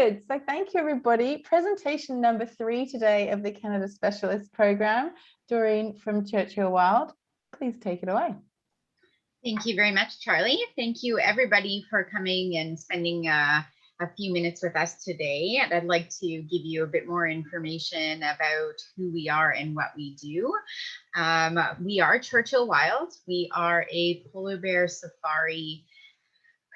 good. So thank you, everybody. Presentation number 3 today of the Canada Specialist Program. Doreen from Churchill Wild, please take it away. Thank you very much, Charlie. Thank you, everybody, for coming and spending a few minutes with us today. And I'd like to give you a bit more information about who we are and what we do. We are Churchill Wild. We are a polar bear safari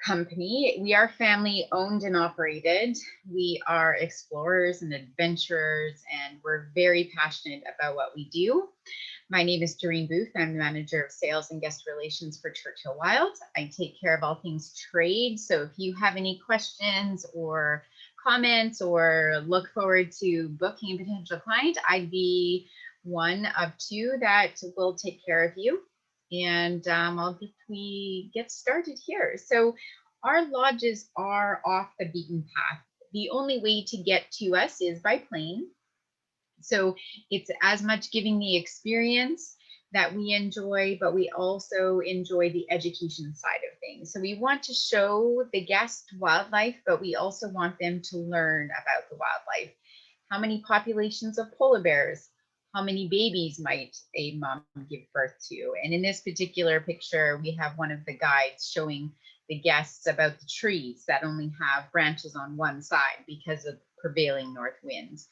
company. We are family owned and operated. We are explorers and adventurers, and we're very passionate about what we do. My name is Doreen Booth. I'm the manager of sales and guest relations for Churchill Wild. I take care of all things trade. So if you have any questions or comments or look forward to booking a potential client, I'd be one of 2 that will take care of you. And we get started here. So our lodges are off the beaten path. The only way to get to us is by plane. So it's as much giving the experience that we enjoy, but we also enjoy the education side of things. So we want to show the guest wildlife, but we also want them to learn about the wildlife. How many populations of polar bears? How many babies might a mom give birth to? And in this particular picture, we have one of the guides showing the guests about the trees that only have branches on one side because of prevailing north winds.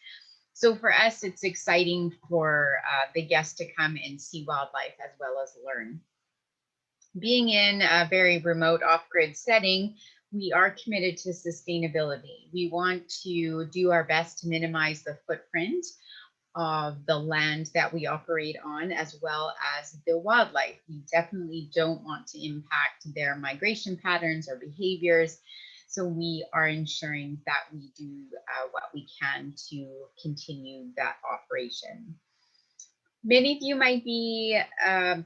So for us, it's exciting for the guests to come and see wildlife as well as learn. Being in a very remote off-grid setting, we are committed to sustainability. We want to do our best to minimize the footprint of the land that we operate on, as well as the wildlife. We definitely don't want to impact their migration patterns or behaviors. So we are ensuring that we do what we can to continue that operation. Many of you might be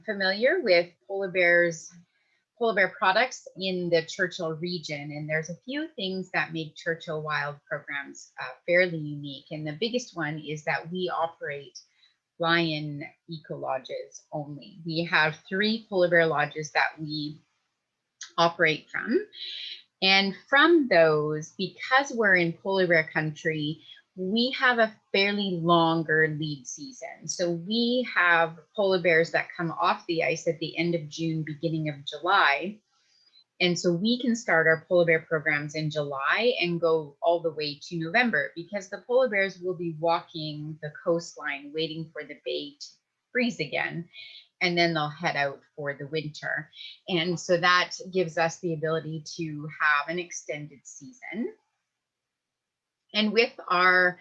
familiar with polar bear products in the Churchill region, and there's a few things that make Churchill Wild programs fairly unique. And the biggest one is that we operate lion ecolodges only. We have 3 polar bear lodges that we operate from. And from those, because we're in polar bear country, we have a fairly longer lead season. So we have polar bears that come off the ice at the end of June, beginning of July. And so we can start our polar bear programs in July and go all the way to November, because the polar bears will be walking the coastline, waiting for the bay to freeze again. And then they'll head out for the winter. And so that gives us the ability to have an extended season. And with our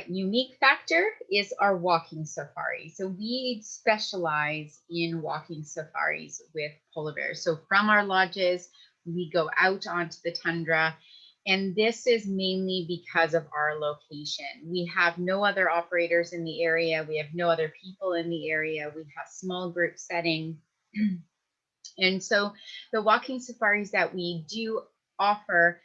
unique factor is our walking safari. So we specialize in walking safaris with polar bears. So from our lodges, we go out onto the tundra. And this is mainly because of our location. We have no other operators in the area. We have no other people in the area. We have small group setting. And so the walking safaris that we do offer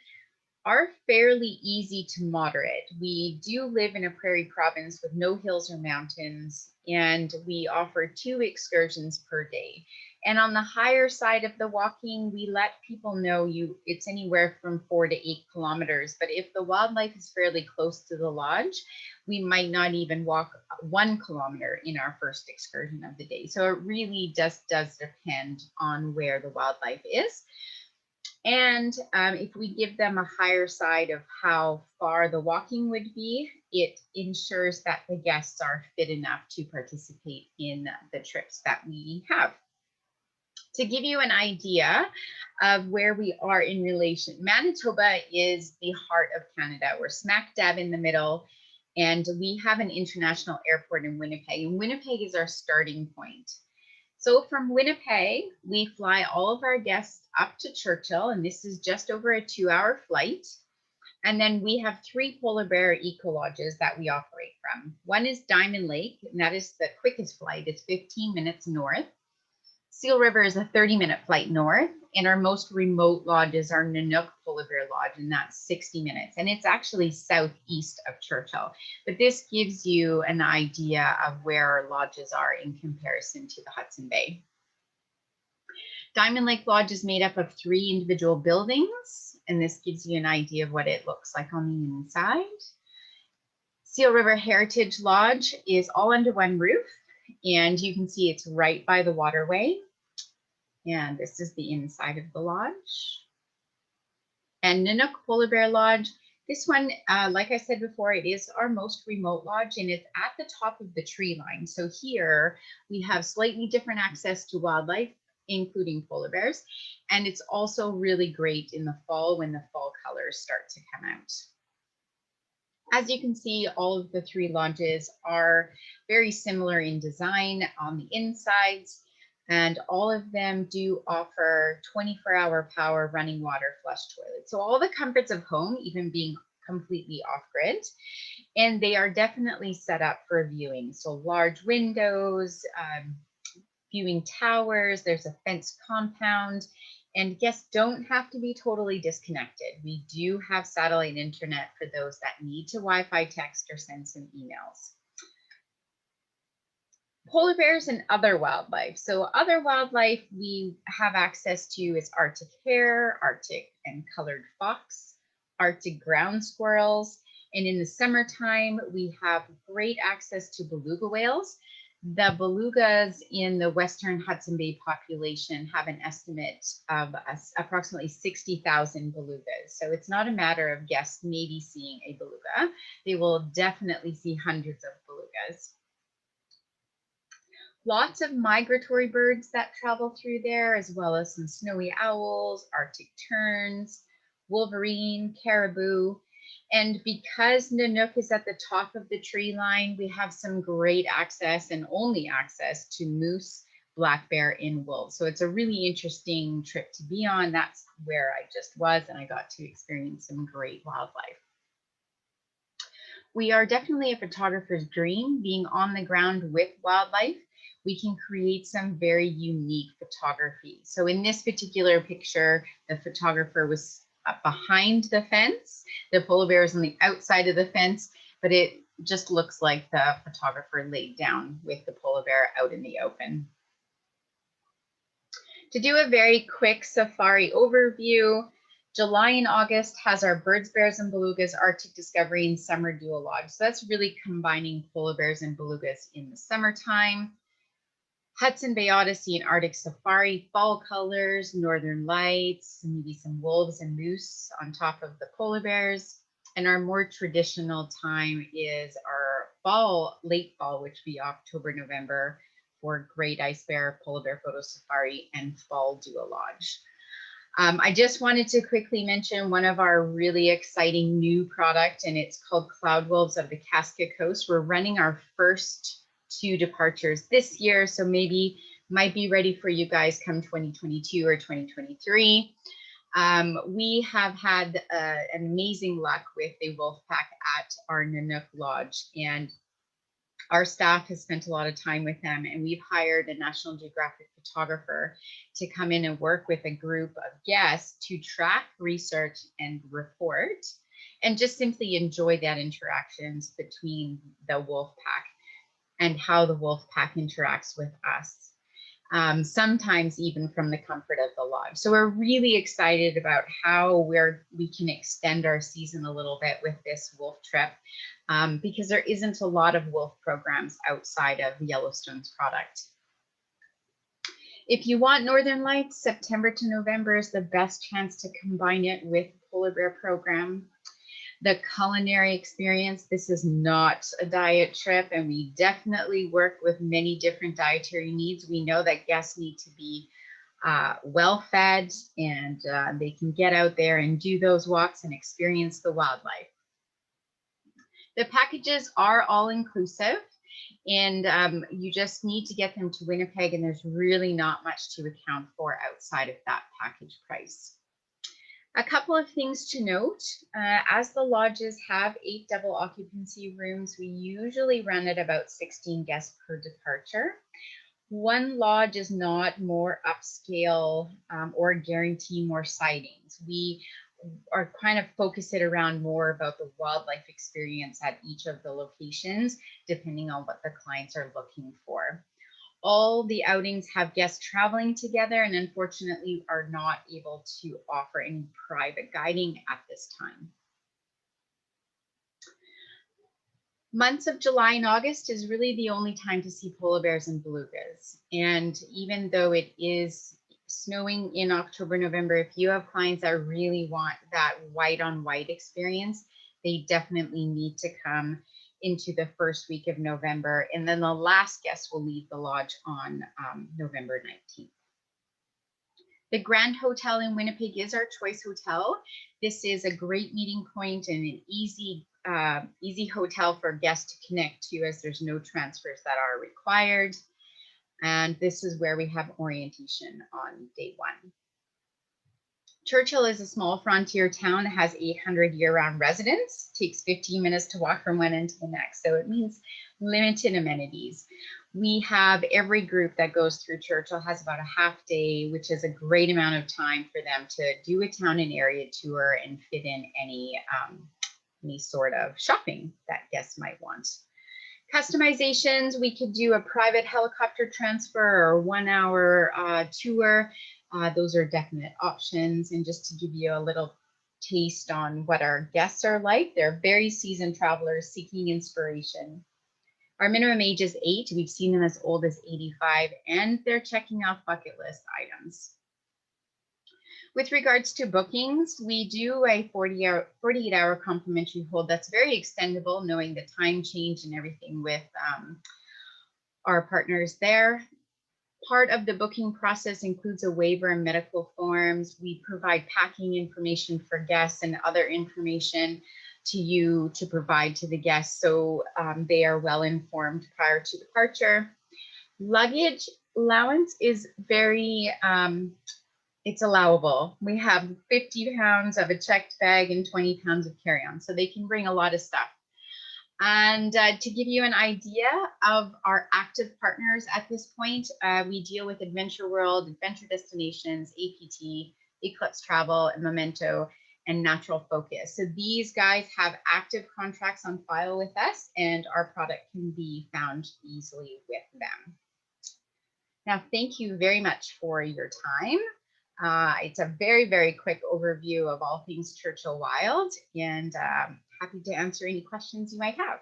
are fairly easy to moderate. We do live in a prairie province with no hills or mountains, and we offer 2 excursions per day. And on the higher side of the walking, we let people know it's anywhere from 4 to 8 kilometers. But if the wildlife is fairly close to the lodge, we might not even walk 1 kilometer in our first excursion of the day. So it really just does depend on where the wildlife is. And if we give them a higher side of how far the walking would be, it ensures that the guests are fit enough to participate in the trips that we have. To give you an idea of where we are in relation, Manitoba is the heart of Canada. We're smack dab in the middle, and we have an international airport in Winnipeg, and Winnipeg is our starting point. So from Winnipeg, we fly all of our guests up to Churchill, and this is just over a 2-hour flight. And then we have 3 polar bear ecolodges that we operate from. One is Diamond Lake, and that is the quickest flight. It's 15 minutes north. Seal River is a 30-minute flight north, and our most remote lodges are Nanook Polar Bear Lodge, and that's 60 minutes. And it's actually southeast of Churchill. But this gives you an idea of where our lodges are in comparison to the Hudson Bay. Diamond Lake Lodge is made up of 3 individual buildings. and this gives you an idea of what it looks like on the inside. Seal River Heritage Lodge is all under one roof, and you can see it's right by the waterway. And this is the inside of the lodge. And Nanook Polar Bear Lodge, this one, like I said before, it is our most remote lodge, and it's at the top of the tree line. So here we have slightly different access to wildlife, including polar bears. And it's also really great in the fall when the fall colors start to come out. As you can see, all of the three lodges are very similar in design on the insides, and all of them do offer 24-hour power, running water, flush toilets. So all the comforts of home, even being completely off-grid, and they are definitely set up for viewing. So large windows, viewing towers, there's a fenced compound, and guests don't have to be totally disconnected. We do have satellite internet for those that need to Wi-Fi text or send some emails. Polar bears and other wildlife. So other wildlife we have access to is Arctic hare, Arctic and colored fox, Arctic ground squirrels, and in the summertime we have great access to beluga whales. The belugas in the Western Hudson Bay population have an estimate of approximately 60,000 belugas. So it's not a matter of guests maybe seeing a beluga. They will definitely see hundreds of belugas. Lots of migratory birds that travel through there, as well as some snowy owls, Arctic terns, wolverine, caribou. And because Nanook is at the top of the tree line, we have some great access and only access to moose, black bear, and wolves. So it's a really interesting trip to be on. That's where I just was, and I got to experience some great wildlife. We are definitely a photographer's dream, being on the ground with wildlife. We can create some very unique photography. So in this particular picture, the photographer was behind the fence. The polar bear is on the outside of the fence, but it just looks like the photographer laid down with the polar bear out in the open. To do a very quick safari overview, July and August has our birds, bears, and belugas Arctic Discovery and Summer Dual Lodge. So that's really combining polar bears and belugas in the summertime. Hudson Bay Odyssey and Arctic Safari, fall colors, northern lights, maybe some wolves and moose on top of the polar bears. And our more traditional time is our fall, late fall, which would be October, November, for great ice bear, polar bear photo safari, and fall dual lodge. I just wanted to quickly mention one of our really exciting new product, and it's called Cloud Wolves of the Casca Coast. We're running our first 2 departures this year, so maybe might be ready for you guys come 2022 or 2023. We have had an amazing luck with a wolf pack at our Nanook Lodge, and our staff has spent a lot of time with them, and we've hired a National Geographic photographer to come in and work with a group of guests to track, research, and report, and just simply enjoy that interactions between the wolf pack and how the wolf pack interacts with us, sometimes even from the comfort of the lodge. So we're really excited about how we can extend our season a little bit with this wolf trip, because there isn't a lot of wolf programs outside of Yellowstone's product. If you want Northern Lights, September to November is the best chance to combine it with polar bear program. The culinary experience, this is not a diet trip, and we definitely work with many different dietary needs. We know that guests need to be well fed, and they can get out there and do those walks and experience the wildlife. The packages are all inclusive, and you just need to get them to Winnipeg, and there's really not much to account for outside of that package price. A couple of things to note, as the lodges have 8 double occupancy rooms, we usually run at about 16 guests per departure. One lodge is not more upscale or guarantee more sightings. We are kind of focus it around more about the wildlife experience at each of the locations, depending on what the clients are looking for. All the outings have guests traveling together and unfortunately are not able to offer any private guiding at this time. Months of July and August is really the only time to see polar bears and belugas. And even though it is snowing in October, November, if you have clients that really want that white on white experience, they definitely need to come into the first week of November. And then the last guest will leave the lodge on November 19th. The Grand Hotel in Winnipeg is our choice hotel. This is a great meeting point and an easy hotel for guests to connect to, as there's no transfers that are required. And this is where we have orientation on day 1. Churchill is a small frontier town that has 800 year-round residents. It takes 15 minutes to walk from one end to the next, so it means limited amenities. We have every group that goes through Churchill has about a half day, which is a great amount of time for them to do a town and area tour and fit in any sort of shopping that guests might want. Customizations, we could do a private helicopter transfer or 1 hour tour. Those are definite options. And just to give you a little taste on what our guests are like, they're very seasoned travelers seeking inspiration. Our minimum age is 8. We've seen them as old as 85, and they're checking off bucket list items. With regards to bookings, we do a 48-hour complimentary hold that's very extendable, knowing the time change and everything with our partners there. Part of the booking process includes a waiver and medical forms. We provide packing information for guests and other information to you to provide to the guests, so they are well informed prior to departure. Luggage allowance is very it's allowable. We have 50 pounds of a checked bag and 20 pounds of carry-on, so they can bring a lot of stuff. And to give you an idea of our active partners at this point, we deal with Adventure World, Adventure Destinations, APT, Eclipse Travel, and Memento, and Natural Focus. So these guys have active contracts on file with us, and our product can be found easily with them. Now, thank you very much for your time. It's a very, very quick overview of all things Churchill Wild, and happy to answer any questions you might have.